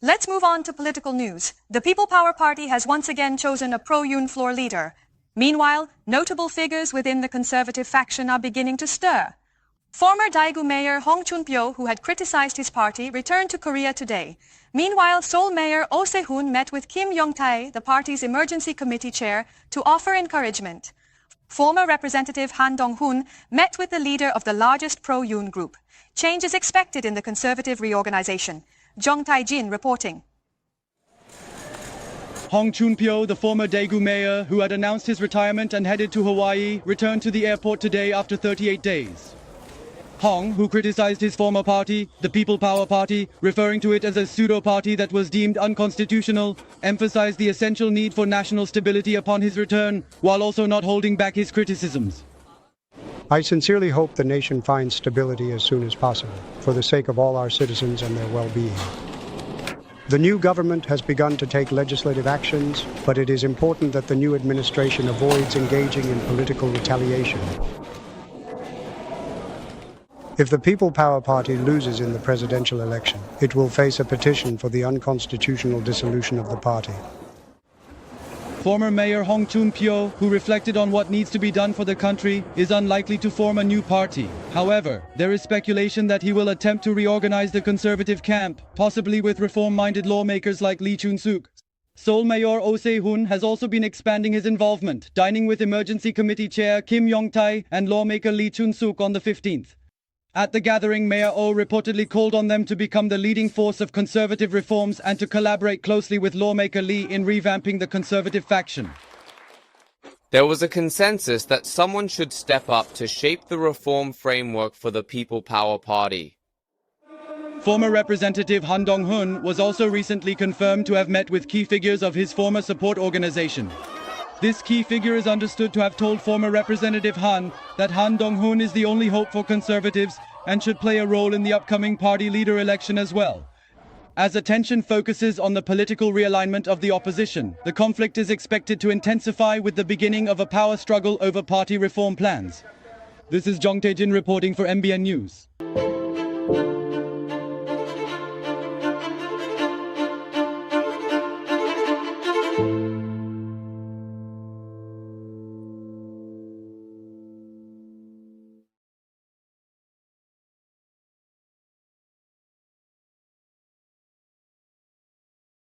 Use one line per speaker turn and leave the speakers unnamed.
Let's move on to political news. The People Power Party has once again chosen a pro-Yoon floor leader. Meanwhile, notable figures within the conservative faction are beginning to stir. Former Daegu Mayor Hong Joon-pyo, who had criticized his party, returned to Korea today. Meanwhile, Seoul Mayor Oh Se-hoon met with Kim Yong-tae, the party's emergency committee chair, to offer encouragement. Former Representative Han Dong-hoon met with the leader of the largest pro-Yoon group. Change is expected in the conservative reorganization. Jeong Tae-jin reporting.
Hong Joon-pyo, the former Daegu mayor, who had announced his retirement and headed to Hawaii, returned to the airport today after 38 days. Hong, who criticized his former party, the People Power Party, referring to it as a pseudo-party that was deemed unconstitutional, emphasized the essential need for national stability upon his return, while also not holding back his criticisms.
I sincerely hope the nation finds stability as soon as possible, for the sake of all our citizens and their well-being. The new government has begun to take legislative actions, but it is important that the new administration avoids engaging in political retaliation. If the People Power Party loses in the presidential election, it will face a petition for the unconstitutional dissolution of the party.
Former Mayor Hong Joon-pyo, who reflected on what needs to be done for the country, is unlikely to form a new party. However, there is speculation that he will attempt to reorganize the conservative camp, possibly with reform-minded lawmakers like Lee Chun-suk. Seoul Mayor Oh Se-hoon has also been expanding his involvement, dining with Emergency Committee Chair Kim Yong-tae and lawmaker Lee Chun-suk on the 15th. At the gathering, Mayor Oh reportedly called on them to become the leading force of conservative reforms and to collaborate closely with lawmaker Lee in revamping the conservative faction.
There was a consensus that someone should step up to shape the reform framework for the People Power Party.
Former Representative Han Dong-hoon was also recently confirmed to have met with key figures of his former support organization. This key figure is understood to have told former Representative Han that Han Dong-hoon is the only hope for conservatives and should play a role in the upcoming party leader election as well. As attention focuses on the political realignment of the opposition, the conflict is expected to intensify with the beginning of a power struggle over party reform plans. This is Jeong Tae-jin reporting for MBN News.